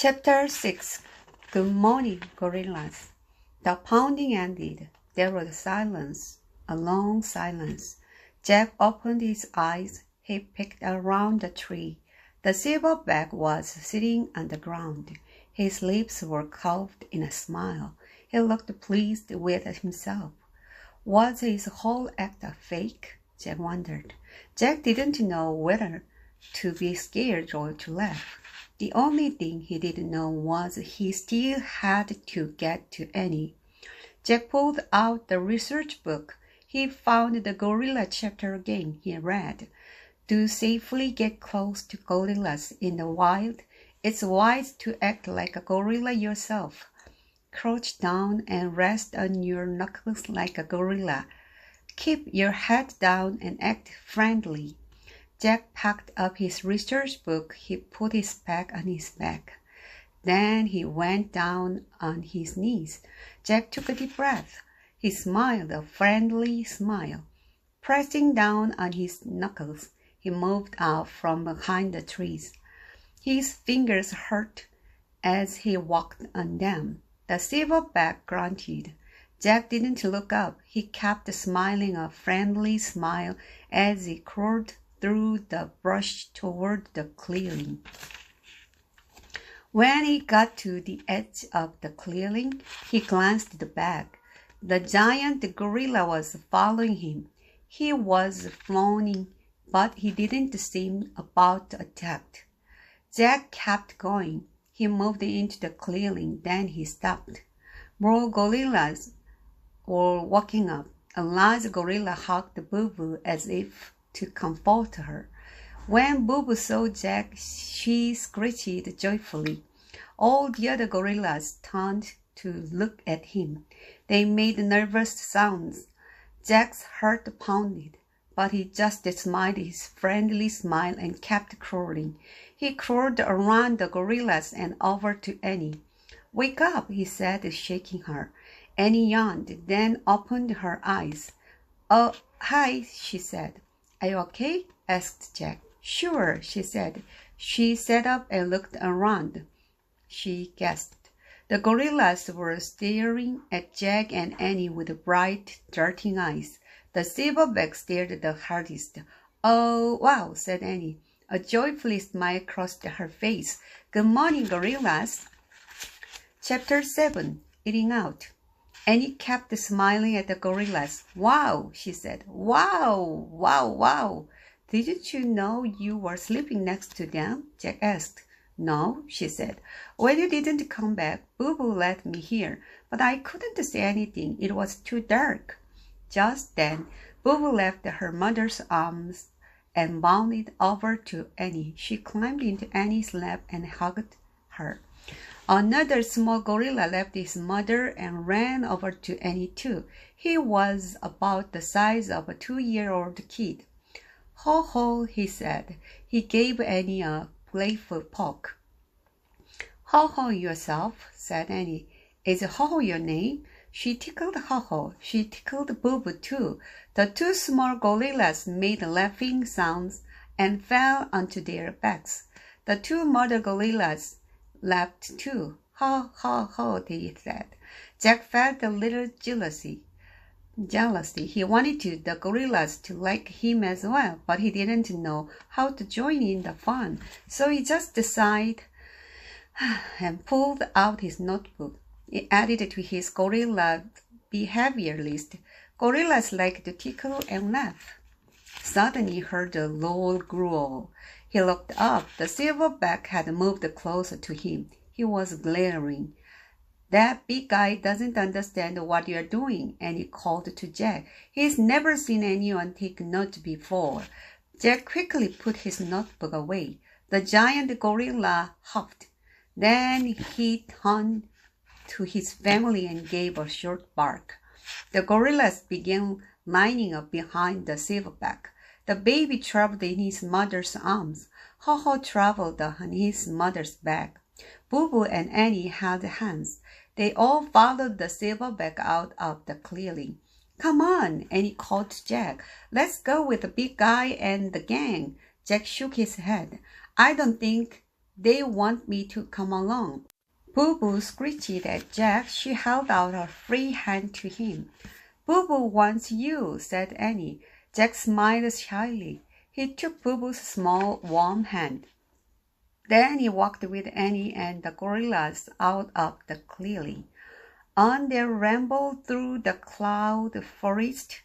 Chapter 6. Good morning, gorillas. The pounding ended. There was silence, a long silence. Jack opened his eyes. He peeked around the tree. The silverback was sitting on the ground. His lips were curved in a smile. He looked pleased with himself. Was his whole act a fake? Jack wondered. Jack didn't know whether to be scared or to laugh. The only thing he didn't know was he still had to get to Annie. Jack pulled out the research book. He found the gorilla chapter again. He read, "To safely get close to gorillas in the wild, it's wise to act like a gorilla yourself. Crouch down and rest on your knuckles like a gorilla. Keep your head down and act friendly." Jack packed up his research book. He put his pack on his back. Then he went down on his knees. Jack took a deep breath. He smiled a friendly smile. Pressing down on his knuckles, he moved out from behind the trees. His fingers hurt as he walked on them. The silverback grunted. Jack didn't look up. He kept smiling a friendly smile as he crawled through the brush toward the clearing. When he got to the edge of the clearing, he glanced back. The giant gorilla was following him. He was frowning, but he didn't seem about to attack. Jack kept going. He moved into the clearing, then he stopped. More gorillas were walking up. A large gorilla hugged Boo Boo as if to comfort her. When Boo Boo saw Jack, she screeched joyfully. All the other gorillas turned to look at him. They made nervous sounds. Jack's heart pounded, but he just smiled his friendly smile and kept crawling. He crawled around the gorillas and over to Annie. "Wake up," he said, shaking her. Annie yawned, then opened her eyes. "Oh, hi," she said. "Are you okay?" asked Jack. "Sure," she said. She sat up and looked around. She gasped. The gorillas were staring at Jack and Annie with bright, darting eyes. The silverback stared the hardest. "Oh, wow," said Annie. A joyful smile crossed her face. "Good morning, gorillas." Chapter 7. Eating Out. Annie kept smiling at the gorillas. "Wow," she said. "Wow, wow, wow." "Didn't you know you were sleeping next to them?" Jack asked. "No," she said. "When you didn't come back, Boo Boo let me here, but I couldn't say anything. It was too dark." Just then, Boo Boo left her mother's arms and bounded over to Annie. She climbed into Annie's lap and hugged her. Another small gorilla left his mother and ran over to Annie too. He was about the size of a 2-year-old kid. "Ho ho," he said. He gave Annie a playful poke. "Ho ho yourself," said Annie. "Is Ho ho your name?" She tickled Ho ho. She tickled Boo Boo too. The two small gorillas made laughing sounds and fell onto their backs. The two mother gorillas laughed too. "Ho, ho, ho," they said. Jack felt a little jealousy. He wanted the gorillas to like him as well, but he didn't know how to join in the fun. So he just sighed and pulled out his notebook. He added to his gorilla behavior list. Gorillas like to tickle and laugh. Suddenly he heard a low growl. He looked up. The silverback had moved closer to him. He was glaring. "That big guy doesn't understand what you're doing," and he called to Jack. He's never seen anyone take note before. Jack quickly put his notebook away. The giant gorilla huffed. Then he turned to his family and gave a short bark. The gorillas began lining up behind the silverback. The baby traveled in his mother's arms. Ho Ho traveled on his mother's back. Boo Boo and Annie held hands. They all followed the silverback out of the clearing. "Come on," Annie called to Jack. "Let's go with the big guy and the gang." Jack shook his head. "I don't think They want me to come along. Boo Boo screeched at Jack. She held out her free hand to him. Boo Boo wants you, said Annie. Jack smiled shyly. He took Boo Boo's small, warm hand. Then he walked with Annie and the gorillas out of the clearing. On their ramble through the cloud forest,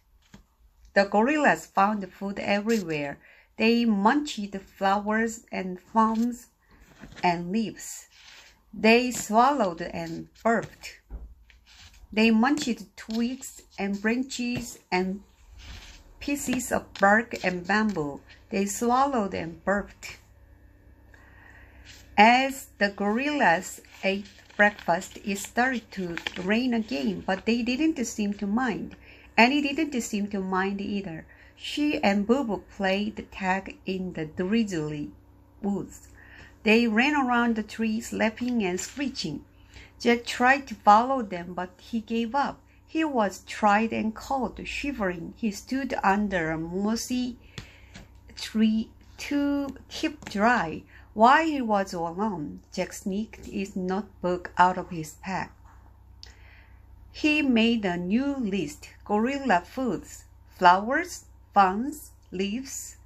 the gorillas found food everywhere. They munched flowers and ferns and leaves. They swallowed and burped. They munched twigs and branches and pieces of bark and bamboo. They swallowed and burped. As the gorillas ate breakfast, it started to rain again, but they didn't seem to mind. Annie didn't seem to mind either. She and Boo Boo played tag in the drizzly woods. They ran around the trees, laughing and screeching. Jack tried to follow them, but he gave up. He was tired and cold, shivering. He stood under a mossy tree to keep dry. While he was alone, Jack sneaked his notebook out of his pack. He made a new list: gorilla foods, flowers, ferns, leaves,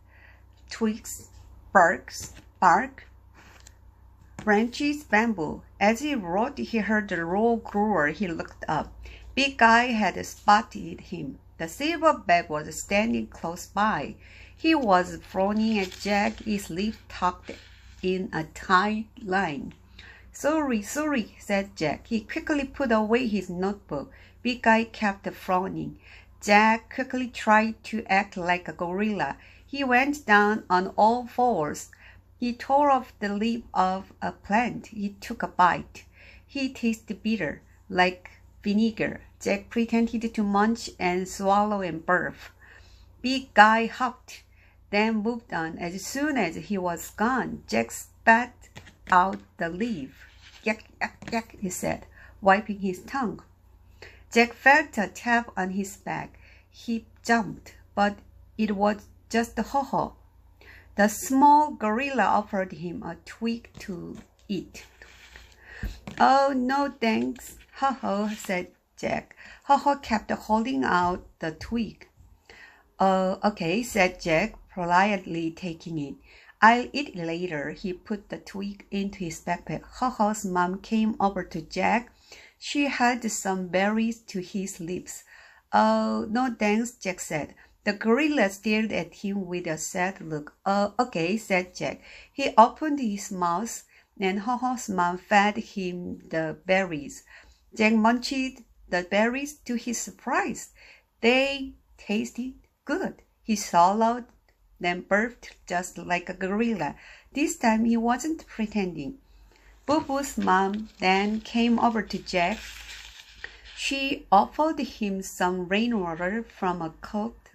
twigs, bark, branches, bamboo. As he wrote, he heard the raw grower. He looked up. Big Guy had spotted him. The silverback was standing close by. He was frowning at Jack, his lip tucked in a tight line. Sorry, said Jack. He quickly put away his notebook. Big Guy kept frowning. Jack quickly tried to act like a gorilla. He went down on all fours. He tore off the leaf of a plant. He took a bite. He tasted bitter, like vinegar. Jack pretended to munch and swallow and burp. Big Guy huffed, then moved on. As soon as he was gone, Jack spat out the leaf. Yak, yak, yak, he said, wiping his tongue. Jack felt a tap on his back. He jumped, but it was just Ho-Ho. The small gorilla offered him a twig to eat. Oh, no thanks, Ho-Ho, said Jack. Ho-Ho kept holding out the twig. Okay, said Jack, politely taking it. I'll eat it later. He put the twig into his backpack. Ho-Ho's mom came over to Jack. She held some berries to his lips. Oh, no thanks, Jack said. The gorilla stared at him with a sad look. Okay, said Jack. He opened his mouth, and Ho-Ho's mom fed him the berries. Jack munched the berries to his surprise. They tasted good. He swallowed, then burped just like a gorilla. This time he wasn't pretending. Boo Boo's mom then came over to Jack. She offered him some rainwater from a cooked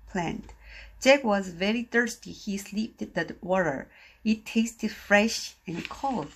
plant. Jack was very thirsty. He sipped the water. It tasted fresh and cold.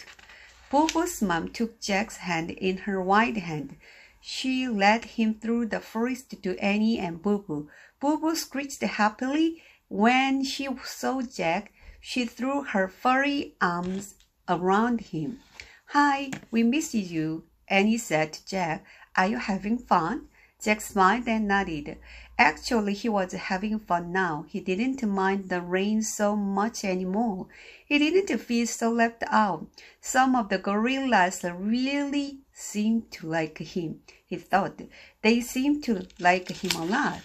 Boo Boo's mom took Jack's hand in her white hand. She led him through the forest to Annie and Boo Boo. Boo Boo screeched happily. When she saw Jack, she threw her furry arms around him. Hi, we missed you, Annie said to Jack. Are you having fun? Jack smiled and nodded. Actually, he was having fun now. He didn't mind the rain so much anymore. He didn't feel so left out. Some of the gorillas really seemed to like him, he thought. They seemed to like him a lot.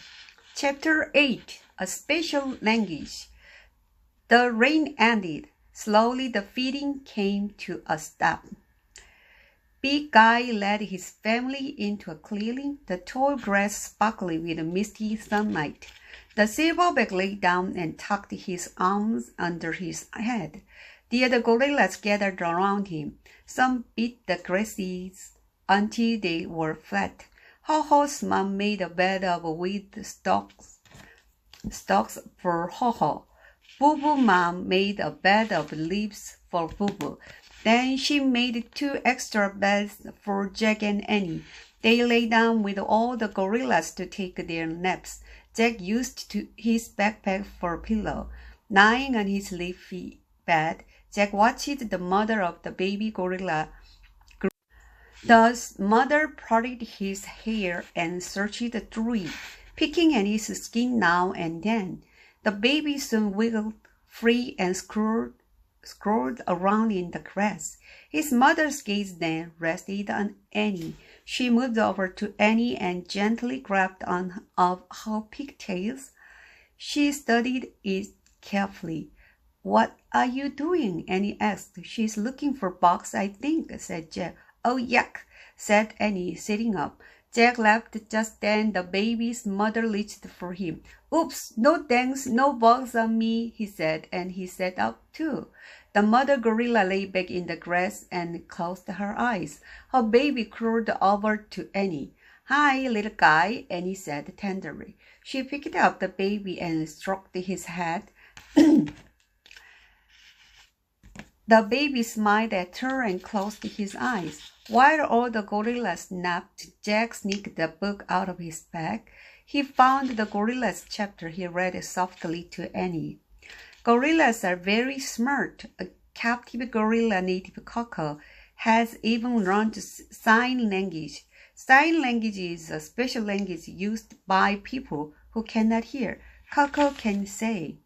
Chapter 8. A Special Language. The rain ended. Slowly the feeding came to a stop. Big Guy led his family into a clearing, the tall grass sparkling with misty sunlight. The silverback lay down and tucked his arms under his head. The other gorillas gathered around him. Some beat the grasses until they were flat. Ho-Ho's mom made a bed of wheat stalks for Ho-Ho. Boo Boo mom made a bed of leaves for Boo Boo. Then she made 2 extra beds for Jack and Annie. They lay down with all the gorillas to take their naps. Jack used his backpack for a pillow. Lying on his leafy bed, Jack watched the mother of the baby gorilla. The mother parted his hair and searched through it, picking at his skin now and then. The baby soon wiggled free and scrolled around in the grass. His mother's gaze then rested on Annie. She moved over to Annie and gently grabbed one of her pigtails. She studied it carefully. "What are you doing?" Annie asked. "She's looking for bugs, I think," said Jack. "Oh, yuck," said Annie, sitting up. Jack laughed. Just then the baby's mother reached for him. "Oops, no thanks, no bugs on me," he said, and he sat up too. The mother gorilla lay back in the grass and closed her eyes. Her baby crawled over to Annie. "Hi, little guy," Annie said tenderly. She picked up the baby and stroked his head. The baby smiled at her and closed his eyes. While all the gorillas napped, Jack sneaked the book out of his bag. He found the gorillas chapter. He read it softly to Annie. "Gorillas are very smart. A captive gorilla native Coco has even learned sign language. Sign language is a special language used by people who cannot hear. Coco can say."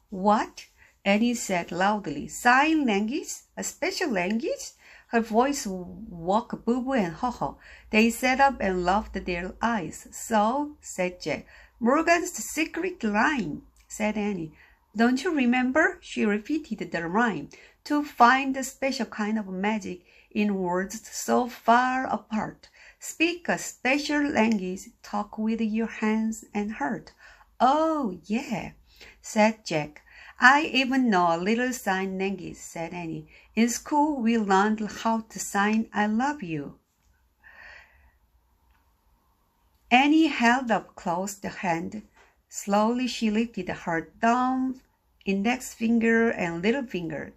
"What?" Annie said loudly. "Sign language? A special language?" Her voice woke Boo Boo and Ho Ho. They sat up and rubbed their eyes. "So," said Jack. "Morgan's secret rhyme," said Annie. "Don't you remember?" She repeated the rhyme. "To find the special kind of magic in worlds so far apart. Speak a special language. Talk with your hands and heart." "Oh, yeah," said Jack. "I even know a little sign language," said Annie. "In school, we learned how to sign 'I love you.'" Annie held up closed hand. Slowly, she lifted her thumb, index finger, and little finger.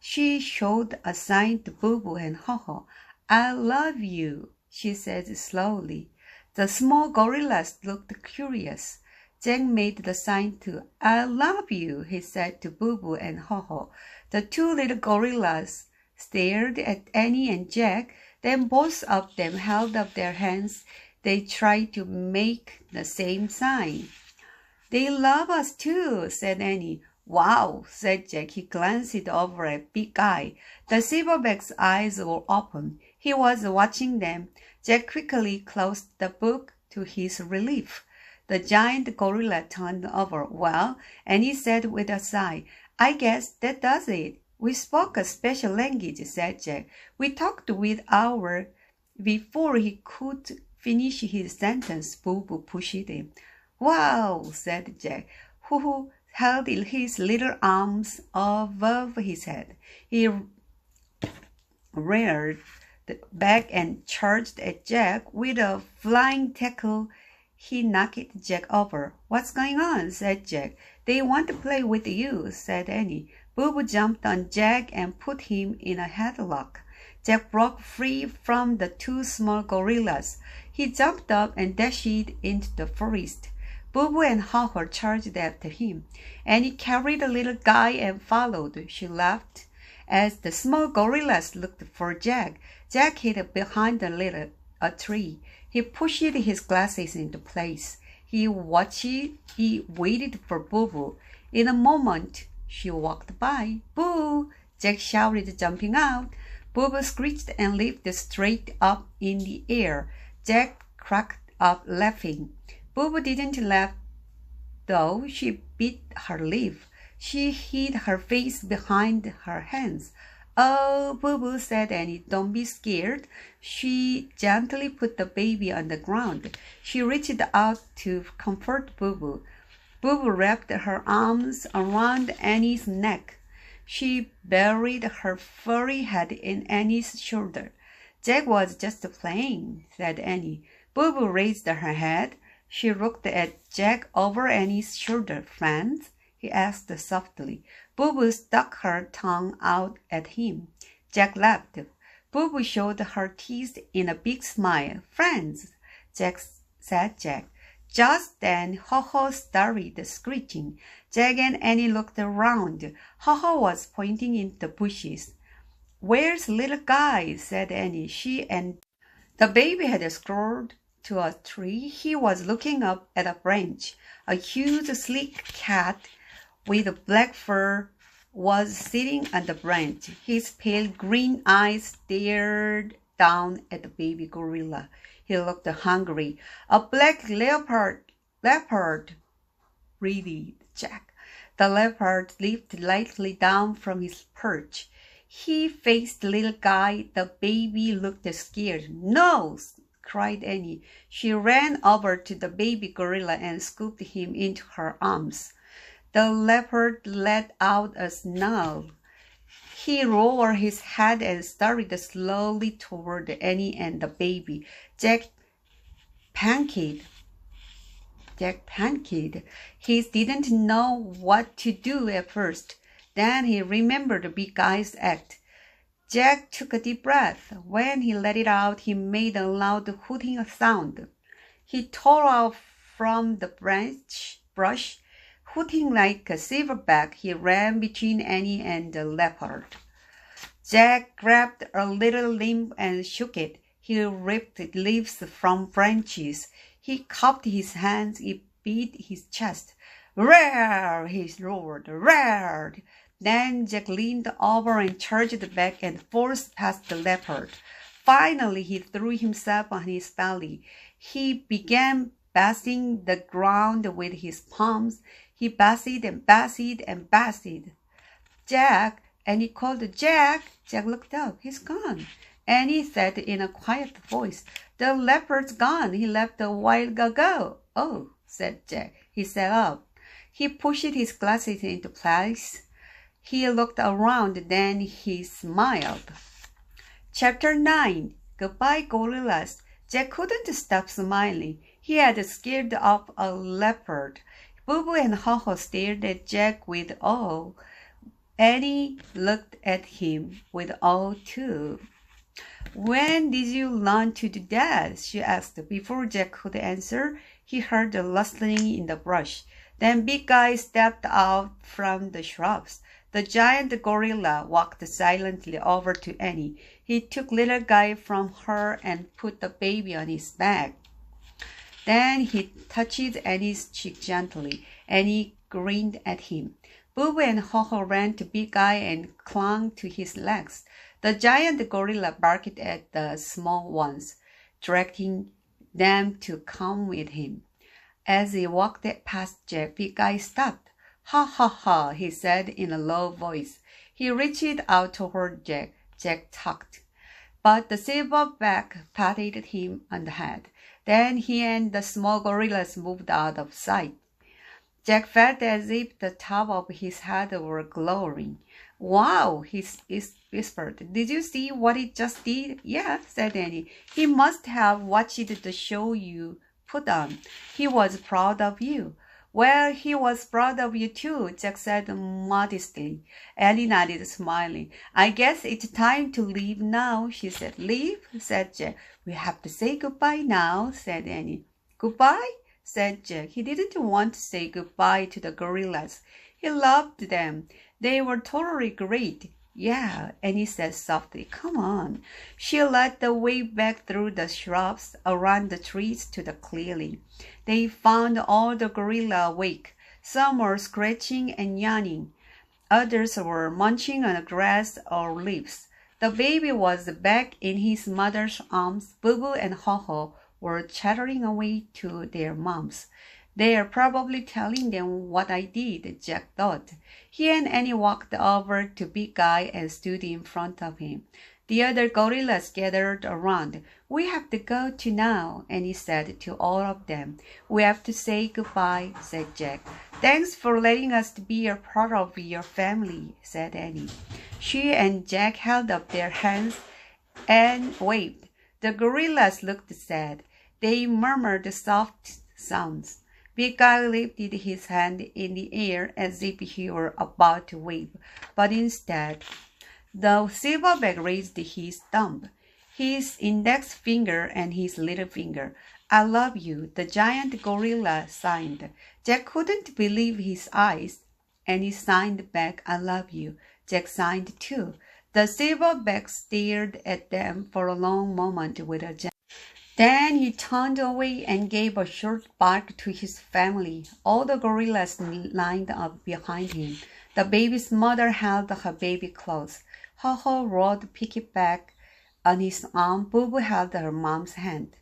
She showed a sign to Boo Boo and Ho Ho. "I love you," she said slowly. The small gorillas looked curious. Jack made the sign too. "I love you," he said to Boo Boo and Ho Ho. The two little gorillas stared at Annie and Jack. Then both of them held up their hands. They tried to make the same sign. "They love us too," said Annie. "Wow," said Jack. He glanced over at Big Guy. The silverback's eyes were open. He was watching them. Jack quickly closed the book to his relief. The giant gorilla turned over. "Well," Annie said with a sigh, "I guess that does it." "We spoke a special language," said Jack. "We talked with our—" Before he could finish his sentence, Boo Boo pushed him. "Wow," said Jack, who held his little arms above his head. He reared back and charged at Jack with a flying tackle. He knocked Jack over. "What's going on?" said Jack. "They want to play with you," said Annie. Boo Boo jumped on Jack and put him in a headlock. Jack broke free from the two small gorillas. He jumped up and dashed into the forest. Boo Boo and Ho Ho charged after him. Annie carried the little guy and followed. She laughed as the small gorillas looked for Jack. Jack hid behind a tree. He pushed his glasses into place. He waited for Boo Boo. In a moment, she walked by. "Boo!" Jack shouted, jumping out. Boo Boo screeched and leaped straight up in the air. Jack cracked up laughing. Boo Boo didn't laugh, though. She bit her lip. She hid her face behind her hands. "Oh, Boo Boo," said Annie, "don't be scared." She gently put the baby on the ground. She reached out to comfort Boo Boo. Boo Boo wrapped her arms around Annie's neck. She buried her furry head in Annie's shoulder. "Jack was just playing," said Annie. Boo Boo raised her head. She looked at Jack over Annie's shoulder. "Friends?" he asked softly. Boo Boo stuck her tongue out at him. Jack laughed. Boo Boo showed her teeth in a big smile. "Friends," said Jack. Just then, Ho Ho started screeching. Jack and Annie looked around. Haha was pointing in the bushes. Where's little guy? Said Annie. She and the baby had scrolled to a tree. He was looking up at a branch. A huge, sleek cat with black fur was sitting on the branch. His pale green eyes stared down at the baby gorilla. He looked hungry. A black leopard, breathed Jack. The leopard leaped lightly down from his perch. He faced little guy. The baby looked scared. No! Cried Annie. She ran over to the baby gorilla and scooped him into her arms. The leopard let out a snarl. He rolled his head and started slowly toward Annie and the baby. Jack panicked. He didn't know what to do at first. Then he remembered the big guy's act. Jack took a deep breath. When he let it out, he made a loud hooting sound. He tore off from the brush. Hooting like a silverback, he ran between Annie and the leopard. Jack grabbed a little limb and shook it. He ripped leaves from branches. He cupped his hands. He beat his chest. Roar! He roared. Roar! Then Jack leaned over and charged back and forced past the leopard. Finally, he threw himself on his belly. He began bassing the ground with his palms. He bassied and bassied and bassied. Jack! Annie called, Jack! Jack looked up. He's gone. Annie said in a quiet voice, The leopard's gone. He left a while ago. Oh, said Jack. He sat up. He pushed his glasses into place. He looked around, then he smiled. Chapter 9. Goodbye, gorillas. Jack couldn't stop smiling. He had scared off a leopard. Boo Boo and Ho-Ho stared at Jack with awe. Annie looked at him with awe too. When did you learn to do that? She asked. Before Jack could answer, he heard a rustling in the brush. Then Big Guy stepped out from the shrubs. The giant gorilla walked silently over to Annie. He took little Guy from her and put the baby on his back. Then he touched Annie's cheek gently. Annie grinned at him. Boo Boo and Ho-Ho ran to Big Guy and clung to his legs. The giant gorilla barked at the small ones, directing them to come with him. As he walked past Jack, Big Guy stopped. Ha ha ha, he said in a low voice. He reached out toward Jack. Jack tucked. But the silverback patted him on the head. Then he and the small gorillas moved out of sight. Jack felt as if the top of his head were glowing. Wow, he whispered. Did you see what he just did? Yeah, said Annie. He must have watched the show you put on. He was proud of you. Well, he was proud of you too, Jack said modestly. Annie nodded, smiling. I guess it's time to leave now, she said. Leave? Said Jack. We have to say goodbye now, said Annie. Goodbye? Said Jack. He didn't want to say goodbye to the gorillas. He loved them. They were totally great. Yeah, Annie said softly. Come on. She led the way back through the shrubs, around the trees to the clearing. They found all the gorillas awake. Some were scratching and yawning. Others were munching on grass or leaves. The baby was back in his mother's arms. Boo Boo and Ho-Ho were chattering away to their moms. They are probably telling them what I did, Jack thought. He and Annie walked over to Big Guy and stood in front of him. The other gorillas gathered around. We have to go to now, Annie said to all of them. We have to say goodbye, said Jack. Thanks for letting us be a part of your family, said Annie. She and Jack held up their hands and waved. The gorillas looked sad. They murmured soft sounds. Big Guy lifted his hand in the air as if he were about to wave, but instead, the silverback raised his thumb, his index finger and his little finger. I love you, the giant gorilla signed. Jack couldn't believe his eyes, and he signed back, I love you. Jack signed too. The silverback stared at them for a long moment with a gentleman. Then he turned away and gave a short bark to his family. All the gorillas lined up behind him. The baby's mother held her baby close. Ho-Ho rode piggyback on his arm. Boo-Boo held her mom's hand.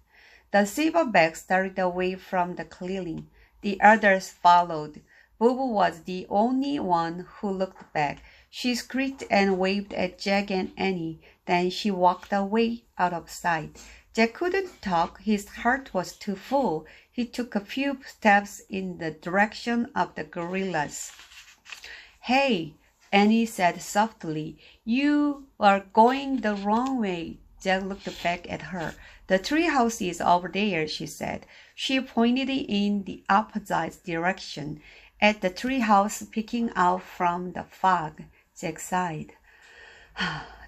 The silverback started away from the clearing. The others followed. Boo-Boo was the only one who looked back. She screeched and waved at Jack and Annie. Then she walked away out of sight. Jack couldn't talk. His heart was too full. He took a few steps in the direction of the gorillas. Hey, Annie said softly. You are going the wrong way. Jack looked back at her. The treehouse is over there, she said. She pointed in the opposite direction at the treehouse peeking out from the fog. Jack sighed.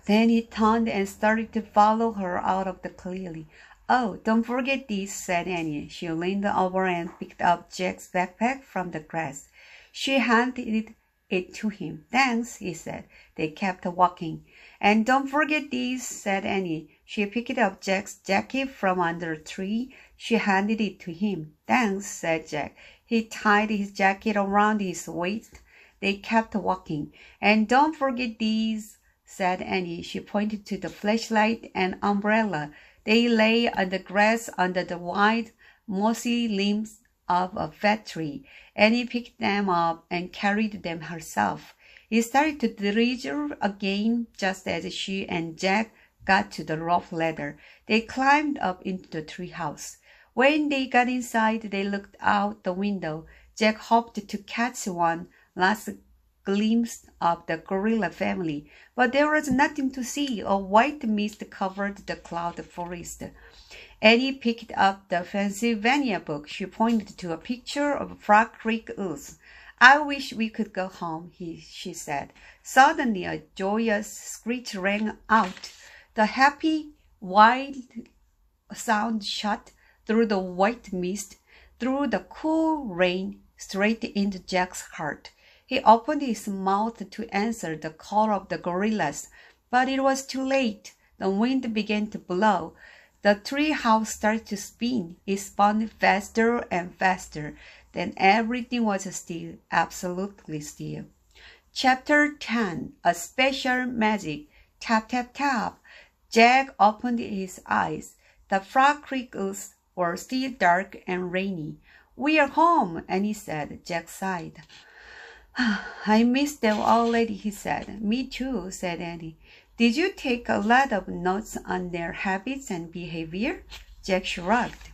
Then he turned and started to follow her out of the clearing. Oh, don't forget this, said Annie. She leaned over and picked up Jack's backpack from the grass. She handed it to him. Thanks, he said. They kept walking. And don't forget this, said Annie. She picked up Jack's jacket from under a tree. She handed it to him. Thanks, said Jack. He tied his jacket around his waist. They kept walking. And don't forget these, said Annie. She pointed to the flashlight and umbrella. They lay on the grass under the wide, mossy limbs of a fat tree. Annie picked them up and carried them herself. It started to drizzle again just as she and Jack got to the rope ladder. They climbed up into the treehouse. When they got inside, they looked out the window. Jack hoped to catch one last glimpse of the gorilla family, but there was nothing to see. A white mist covered the cloud forest. Annie picked up the Pennsylvania book. She pointed to a picture of Frog Creek woods. I wish we could go home, she said. Suddenly a joyous screech rang out. The happy, wild sound shot through the white mist, through the cool rain, straight into Jack's heart. He opened his mouth to answer the call of the gorillas, but it was too late. The wind began to blow. The tree house started to spin. It spun faster and faster. Then everything was still, absolutely still. Chapter 10. A Special Magic. Tap, tap, tap. Jack opened his eyes. The Frog Creek woods were still dark and rainy. We are home, Annie said. Jack sighed. I missed them already, he said. Me too, said Annie. Did you take a lot of notes on their habits and behavior? Jack shrugged.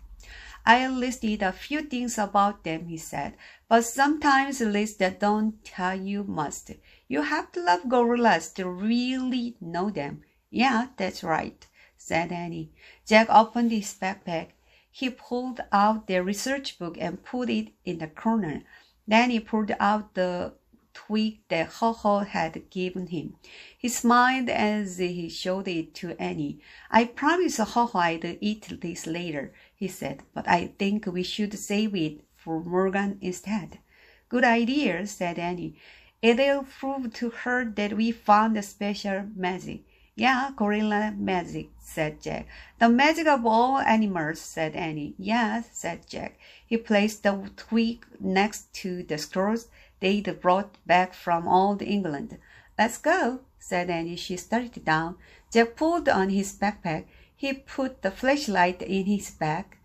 I listed a few things about them, he said, but sometimes lists that don't tell you must. You have to love gorillas to really know them. Yeah, that's right, said Annie. Jack opened his backpack. He pulled out their research book and put it in the corner. Then he pulled out the twig that Ho-Ho had given him. He smiled as he showed it to Annie. I promised Ho-Ho I'd eat this later, he said, but I think we should save it for Morgan instead. Good idea, said Annie. It'll prove to her that we found a special magic. Yeah, gorilla magic, said Jack. The magic of all animals, said Annie. Yes, said Jack. He placed the twig next to the scrolls they'd brought back from old England. Let's go, said Annie. She started down. Jack pulled on his backpack. He put the flashlight in his pack.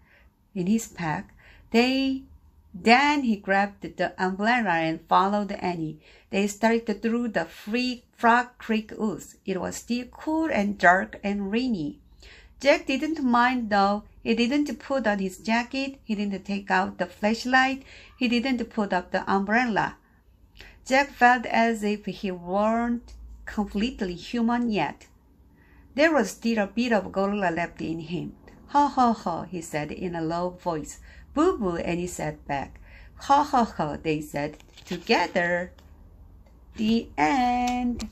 Then he grabbed the umbrella and followed Annie. They started through the Frog Creek woods. It was still cool and dark and rainy. Jack didn't mind though. He didn't put on his jacket. He didn't take out the flashlight. He didn't put up the umbrella. Jack felt as if he weren't completely human yet. There was still a bit of gorilla left in him. Ho, ho, ho, he said in a low voice. Boo, boo, and he said back. Ho, ho, ho, they said together. The end.